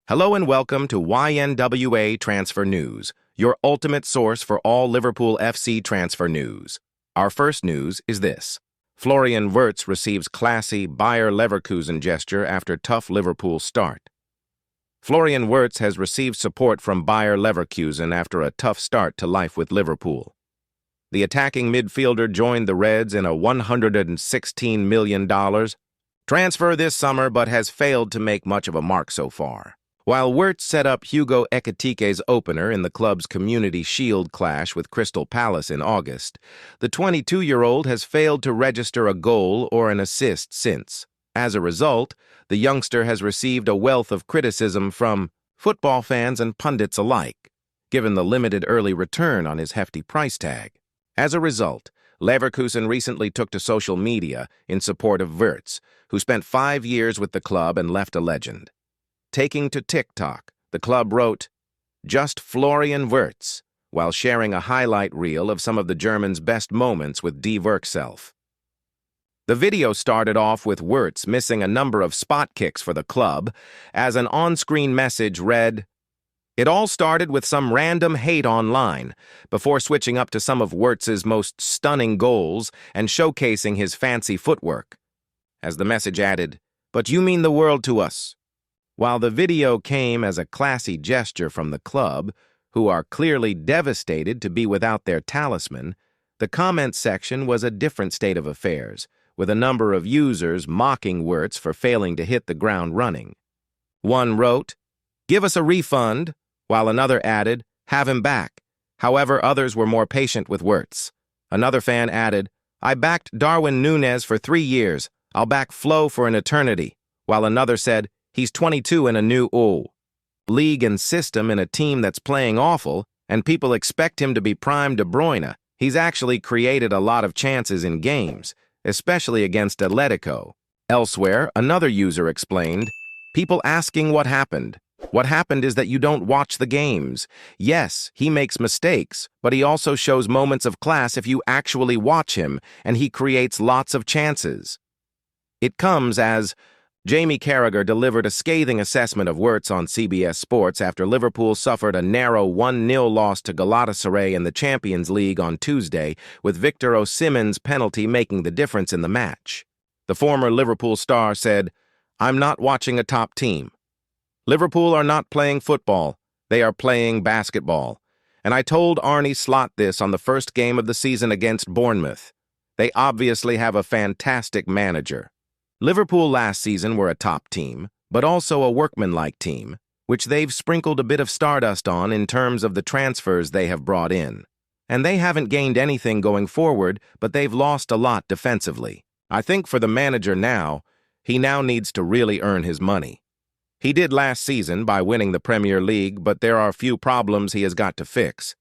Hello and welcome to YNWA Transfer News, your ultimate source for all Liverpool FC transfer news. Our first news is this. Florian Wirtz receives classy Bayer Leverkusen gesture after tough Liverpool start. Florian Wirtz has received support from Bayer Leverkusen after a tough start to life with Liverpool. The attacking midfielder joined the Reds in a $116 million transfer this summer but has failed to make much of a mark so far. While Wirtz set up Hugo Ekitike's opener in the club's Community Shield clash with Crystal Palace in August, the 22-year-old has failed to register a goal or an assist since. As a result, the youngster has received a wealth of criticism from football fans and pundits alike, given the limited early return on his hefty price tag. As a result, Leverkusen recently took to social media in support of Wirtz, who spent 5 years with the club and left a legend. Taking to TikTok, the club wrote, "Just Florian Wirtz," while sharing a highlight reel of some of the German's best moments with Die Werkself. The video started off with Wirtz missing a number of spot kicks for the club, as an on-screen message read, "It all started with some random hate online," before switching up to some of Wirtz's most stunning goals and showcasing his fancy footwork. As the message added, "But you mean the world to us." While the video came as a classy gesture from the club, who are clearly devastated to be without their talisman, the comment section was a different state of affairs, with a number of users mocking Wirtz for failing to hit the ground running. One wrote, "Give us a refund," while another added, "Have him back." However, others were more patient with Wirtz. Another fan added, "I backed Darwin Núñez for 3 years. I'll back Flo for an eternity," while another said, "He's 22 in a new league and system in a team that's playing awful, and people expect him to be prime De Bruyne. He's actually created a lot of chances in games, especially against Atletico." Elsewhere, another user explained, "People asking what happened. What happened is that you don't watch the games. Yes, he makes mistakes, but he also shows moments of class if you actually watch him, and he creates lots of chances." It comes as Jamie Carragher delivered a scathing assessment of Wirtz on CBS Sports after Liverpool suffered a narrow 1-0 loss to Galatasaray in the Champions League on Tuesday, with Victor Osimhen's penalty making the difference in the match. The former Liverpool star said, "I'm not watching a top team. Liverpool are not playing football. They are playing basketball. And I told Arne Slot this on the first game of the season against Bournemouth. They obviously have a fantastic manager." Liverpool last season were a top team, but also a workmanlike team, which they've sprinkled a bit of stardust on in terms of the transfers they have brought in. And they haven't gained anything going forward, but they've lost a lot defensively. I think for the manager now, he now needs to really earn his money. He did last season by winning the Premier League, but there are a few problems he has got to fix.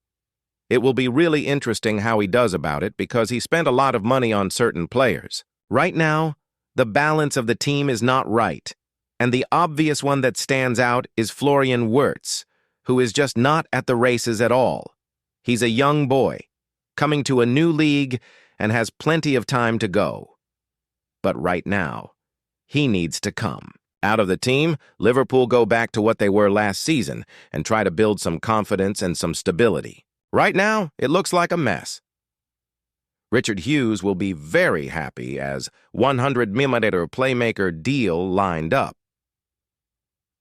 It will be really interesting how he does about it because he spent a lot of money on certain players. Right now, the balance of the team is not right, and the obvious one that stands out is Florian Wirtz, who is just not at the races at all. He's a young boy, coming to a new league and has plenty of time to go. But right now, he needs to come. Out of the team, Liverpool go back to what they were last season and try to build some confidence and some stability. Right now, it looks like a mess. Richard Hughes will be very happy as 100mm playmaker deal lined up.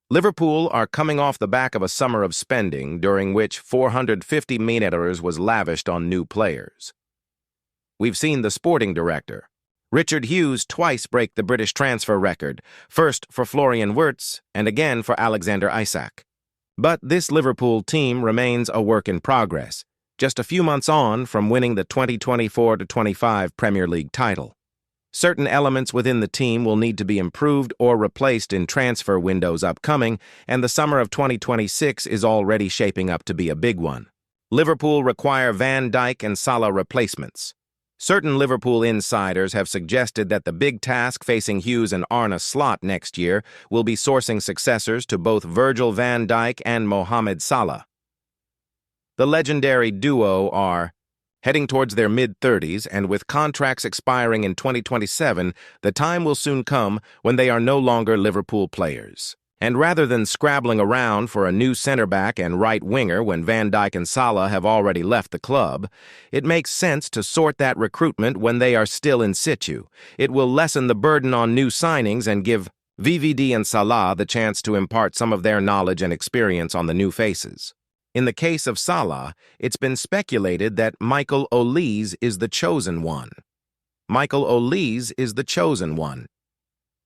Liverpool are coming off the back of a summer of spending during which 450 million was lavished on new players. We've seen the sporting director, Richard Hughes, twice break the British transfer record, first for Florian Wirtz and again for Alexander Isak. But this Liverpool team remains a work in progress, just a few months on from winning the 2024-25 Premier League title. Certain elements within the team will need to be improved or replaced in transfer windows upcoming, and the summer of 2026 is already shaping up to be a big one. Liverpool require Van Dijk and Salah replacements. Certain Liverpool insiders have suggested that the big task facing Hughes and Arne Slot next year will be sourcing successors to both Virgil van Dijk and Mohamed Salah. The legendary duo are heading towards their mid-30s, and with contracts expiring in 2027, the time will soon come when they are no longer Liverpool players. And rather than scrabbling around for a new center back and right winger when Van Dijk and Salah have already left the club, it makes sense to sort that recruitment when they are still in situ. It will lessen the burden on new signings and give VVD and Salah the chance to impart some of their knowledge and experience on the new faces. In the case of Salah, it's been speculated that Michael Olise is the chosen one. Michael Olise is the chosen one.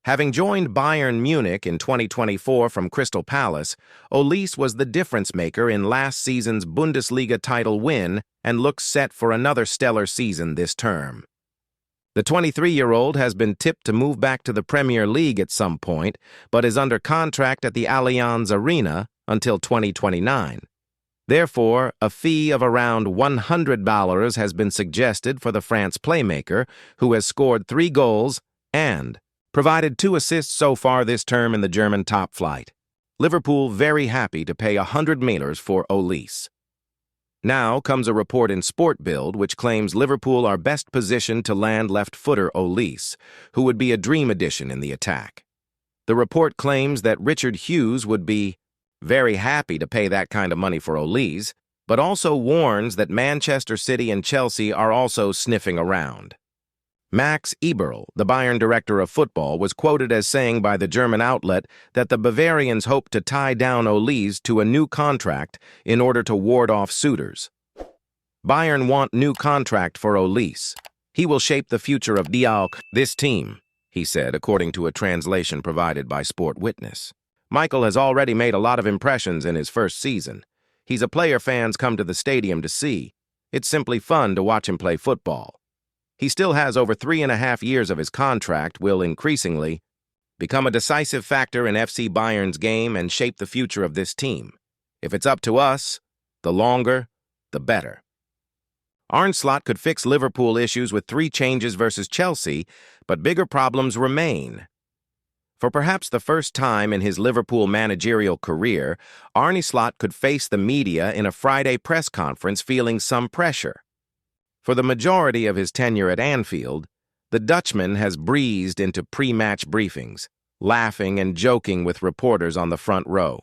Having joined Bayern Munich in 2024 from Crystal Palace, Olise was the difference-maker in last season's Bundesliga title win and looks set for another stellar season this term. The 23-year-old has been tipped to move back to the Premier League at some point, but is under contract at the Allianz Arena until 2029. Therefore, a fee of around $100 has been suggested for the France playmaker, who has scored 3 goals and provided 2 assists so far this term in the German top flight. Liverpool very happy to pay $100 for Olise. Now comes a report in Sport Bild which claims Liverpool are best positioned to land left-footer Olise, who would be a dream addition in the attack. The report claims that Richard Hughes would be very happy to pay that kind of money for Olise, but also warns that Manchester City and Chelsea are also sniffing around. Max Eberl, the Bayern director of football, was quoted as saying by the German outlet that the Bavarians hope to tie down Olise to a new contract in order to ward off suitors. Bayern want new contract for Olise. He will shape the future of this team, he said, according to a translation provided by Sport Witness. Michael has already made a lot of impressions in his first season. He's a player fans come to the stadium to see. It's simply fun to watch him play football. He still has over 3.5 years of his contract, will increasingly become a decisive factor in FC Bayern's game and shape the future of this team. If it's up to us, the longer, the better. Arne Slot could fix Liverpool issues with 3 changes versus Chelsea, but bigger problems remain. For perhaps the first time in his Liverpool managerial career, Arne Slot could face the media in a Friday press conference feeling some pressure. For the majority of his tenure at Anfield, the Dutchman has breezed into pre-match briefings, laughing and joking with reporters on the front row.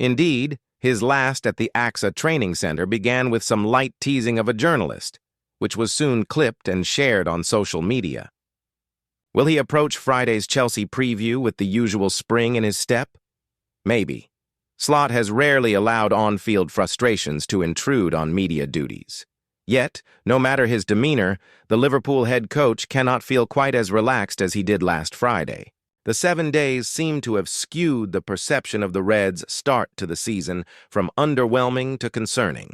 Indeed, his last at the AXA training center began with some light teasing of a journalist, which was soon clipped and shared on social media. Will he approach Friday's Chelsea preview with the usual spring in his step? Maybe. Slot has rarely allowed on-field frustrations to intrude on media duties. Yet, no matter his demeanor, the Liverpool head coach cannot feel quite as relaxed as he did last Friday. The 7 days seem to have skewed the perception of the Reds' start to the season from underwhelming to concerning.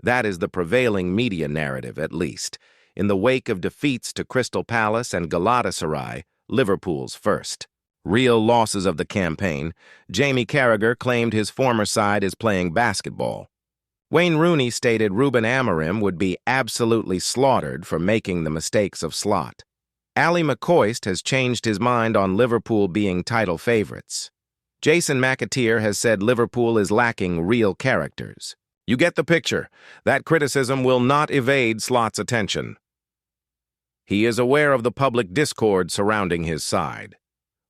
That is the prevailing media narrative, at least. In the wake of defeats to Crystal Palace and Galatasaray, Liverpool's first real losses of the campaign, Jamie Carragher claimed his former side is playing basketball. Wayne Rooney stated Ruben Amorim would be absolutely slaughtered for making the mistakes of Slot. Ali McCoist has changed his mind on Liverpool being title favorites. Jason McAteer has said Liverpool is lacking real characters. You get the picture. That criticism will not evade Slot's attention. He is aware of the public discord surrounding his side.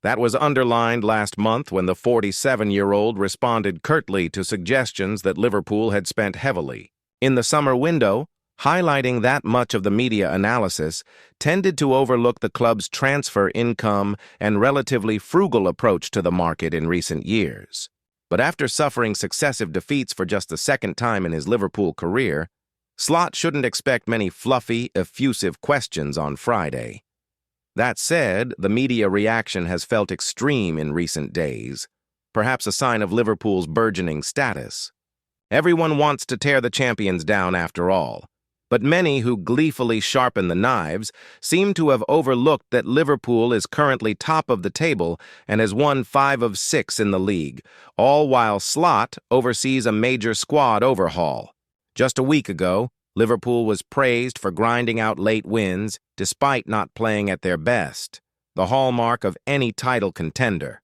That was underlined last month when the 47-year-old responded curtly to suggestions that Liverpool had spent heavily in the summer window, highlighting that much of the media analysis tended to overlook the club's transfer income and relatively frugal approach to the market in recent years. But after suffering successive defeats for just the second time in his Liverpool career, Slot shouldn't expect many fluffy, effusive questions on Friday. That said, the media reaction has felt extreme in recent days, perhaps a sign of Liverpool's burgeoning status. Everyone wants to tear the champions down after all, but many who gleefully sharpen the knives seem to have overlooked that Liverpool is currently top of the table and has won 5 of 6 in the league, all while Slot oversees a major squad overhaul. Just a week ago, Liverpool was praised for grinding out late wins despite not playing at their best, the hallmark of any title contender.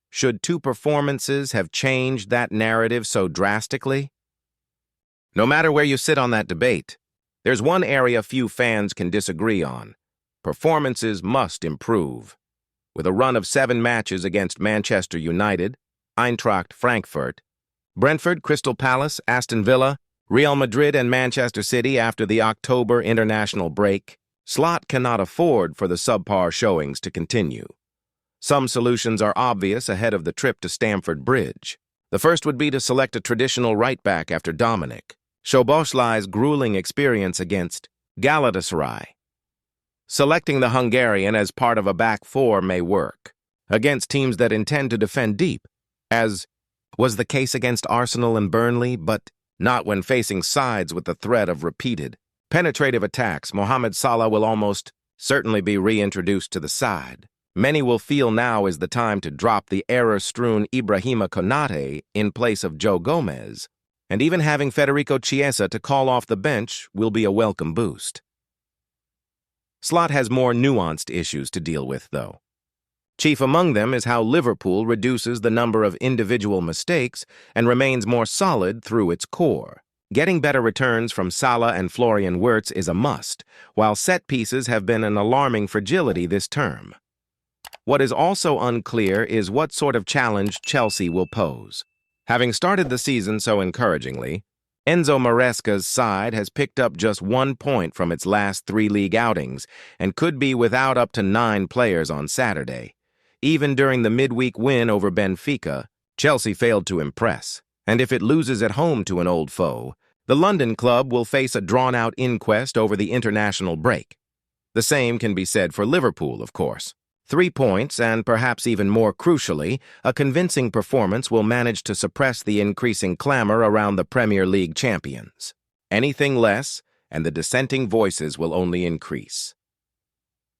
Should 2 performances have changed that narrative so drastically? No matter where you sit on that debate, there's one area few fans can disagree on. Performances must improve. With a run of 7 matches against Manchester United, Eintracht Frankfurt, Brentford, Crystal Palace, Aston Villa, Real Madrid, and Manchester City after the October international break, Slot cannot afford for the subpar showings to continue. Some solutions are obvious ahead of the trip to Stamford Bridge. The first would be to select a traditional right-back after Dominic Szoboszlai's grueling experience against Galatasaray. Selecting the Hungarian as part of a back four may work against teams that intend to defend deep, as was the case against Arsenal and Burnley, but not when facing sides with the threat of repeated penetrative attacks. Mohamed Salah will almost certainly be reintroduced to the side. Many will feel now is the time to drop the error-strewn Ibrahima Konate in place of Joe Gomez, and even having Federico Chiesa to call off the bench will be a welcome boost. Slot has more nuanced issues to deal with, though. Chief among them is how Liverpool reduces the number of individual mistakes and remains more solid through its core. Getting better returns from Salah and Florian Wirtz is a must, while set pieces have been an alarming fragility this term. What is also unclear is what sort of challenge Chelsea will pose. Having started the season so encouragingly, Enzo Maresca's side has picked up just 1 point from its last 3 league outings and could be without up to 9 players on Saturday. Even during the midweek win over Benfica, Chelsea failed to impress, and if it loses at home to an old foe, the London club will face a drawn-out inquest over the international break. The same can be said for Liverpool, of course. 3 points, and perhaps even more crucially, a convincing performance will manage to suppress the increasing clamor around the Premier League champions. Anything less, and the dissenting voices will only increase.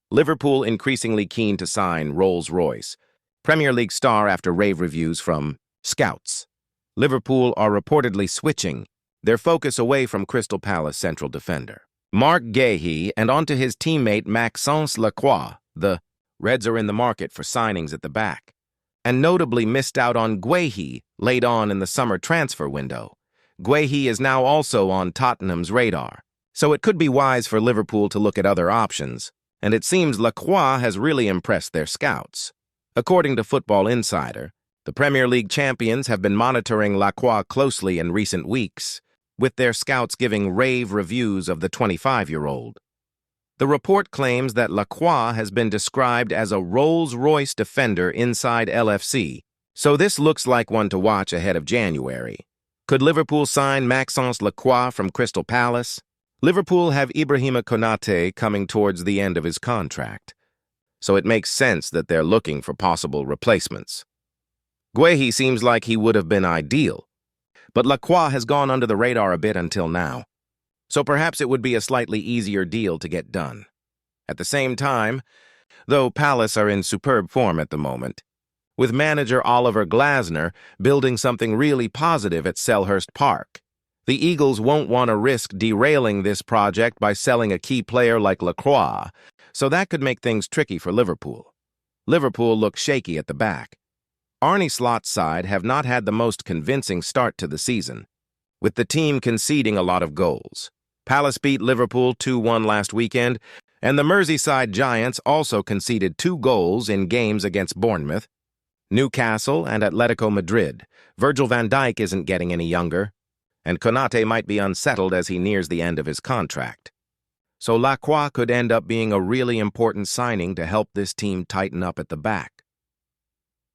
Liverpool increasingly keen to sign Rolls-Royce, Premier League star after rave reviews from scouts. Liverpool are reportedly switching their focus away from Crystal Palace central defender Marc Guehi and onto his teammate Maxence Lacroix. The Reds are in the market for signings at the back, and notably missed out on Guehi late on in the summer transfer window. Guehi is now also on Tottenham's radar, so it could be wise for Liverpool to look at other options, and it seems Lacroix has really impressed their scouts. According to Football Insider, the Premier League champions have been monitoring Lacroix closely in recent weeks, with their scouts giving rave reviews of the 25-year-old. The report claims that Lacroix has been described as a Rolls-Royce defender inside LFC, so this looks like one to watch ahead of January. Could Liverpool sign Maxence Lacroix from Crystal Palace? Liverpool have Ibrahima Konate coming towards the end of his contract, so it makes sense that they're looking for possible replacements. Guehi seems like he would have been ideal, but Lacroix has gone under the radar a bit until now, so perhaps it would be a slightly easier deal to get done. At the same time, though Palace are in superb form at the moment, with manager Oliver Glasner building something really positive at Selhurst Park, the Eagles won't want to risk derailing this project by selling a key player like Lacroix, so that could make things tricky for Liverpool. Liverpool look shaky at the back. Arne Slot's side have not had the most convincing start to the season, with the team conceding a lot of goals. Palace beat Liverpool 2-1 last weekend, and the Merseyside Giants also conceded 2 goals in games against Bournemouth, Newcastle, and Atletico Madrid. Virgil van Dijk isn't getting any younger, and Konate might be unsettled as he nears the end of his contract. So Lacroix could end up being a really important signing to help this team tighten up at the back.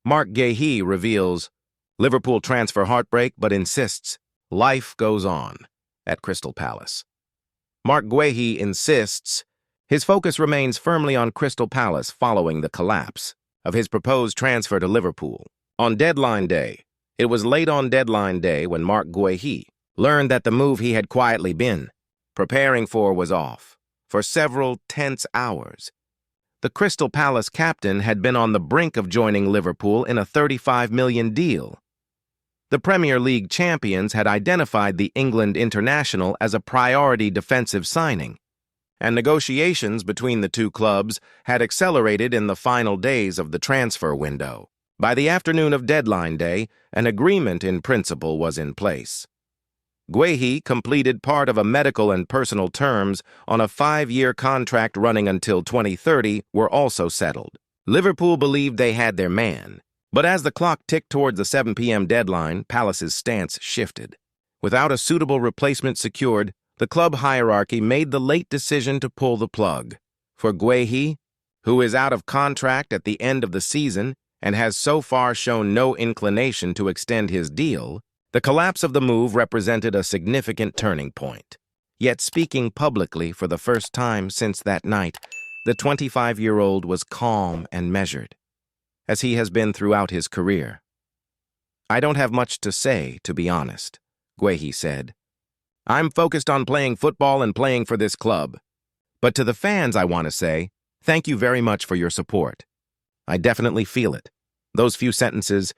Marc Guehi reveals Liverpool transfer heartbreak but insists life goes on at Crystal Palace. Marc Guehi insists his focus remains firmly on Crystal Palace following the collapse of his proposed transfer to Liverpool. On deadline day, it was late on deadline day when Marc Guehi learned that the move he had quietly been preparing for was off. For several tense hours, the Crystal Palace captain had been on the brink of joining Liverpool in a $35 million deal. The Premier League champions had identified the England international as a priority defensive signing, and negotiations between the two clubs had accelerated in the final days of the transfer window. By the afternoon of deadline day, an agreement in principle was in place. Guehi completed part of a medical and personal terms on a 5-year contract running until 2030 were also settled. Liverpool believed they had their man, But as the clock ticked towards the 7 p.m. deadline, Palace's stance shifted. Without a suitable replacement secured, the club hierarchy made the late decision to pull the plug. For Guehi, who is out of contract at the end of the season and has so far shown no inclination to extend his deal, the collapse of the move represented a significant turning point. Yet speaking publicly for the first time since that night, the 25-year-old was calm and measured, as he has been throughout his career. "I don't have much to say, to be honest," Guehi said. "I'm focused on playing football and playing for this club. But to the fans, I want to say, thank you very much for your support. I definitely feel it." Those few sentences,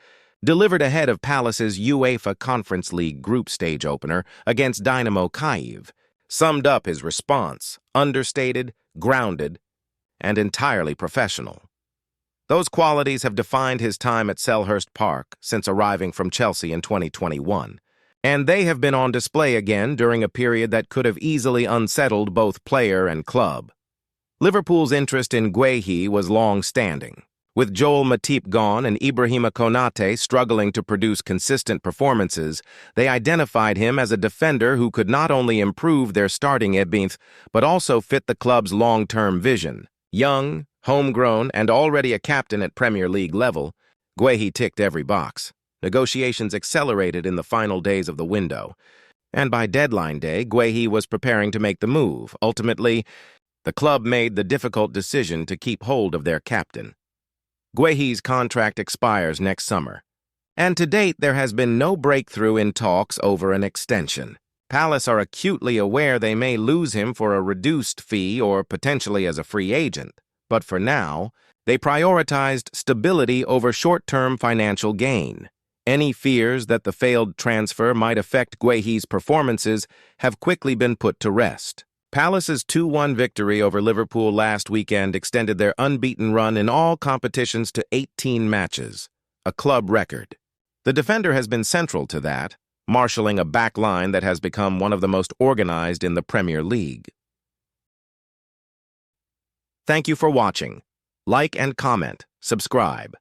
delivered ahead of Palace's UEFA Conference League group stage opener against Dynamo Kyiv, summed up his response, understated, grounded, and entirely professional. Those qualities have defined his time at Selhurst Park since arriving from Chelsea in 2021, and they have been on display again during a period that could have easily unsettled both player and club. Liverpool's interest in Guehi was long-standing. With Joel Matip gone and Ibrahima Konate struggling to produce consistent performances, they identified him as a defender who could not only improve their starting 11th, but also fit the club's long-term vision. Young, homegrown, and already a captain at Premier League level, Guehi ticked every box. Negotiations accelerated in the final days of the window, and by deadline day, Guehi was preparing to make the move. Ultimately, the club made the difficult decision to keep hold of their captain. Guehi's contract expires next summer, and to date there has been no breakthrough in talks over an extension. Palace are acutely aware they may lose him for a reduced fee or potentially as a free agent, but for now, they prioritized stability over short-term financial gain. Any fears that the failed transfer might affect Guehi's performances have quickly been put to rest. Palace's 2-1 victory over Liverpool last weekend extended their unbeaten run in all competitions to 18 matches, a club record. The defender has been central to that, marshalling a back line that has become one of the most organized in the Premier League. Thank you for watching. Like and comment, subscribe.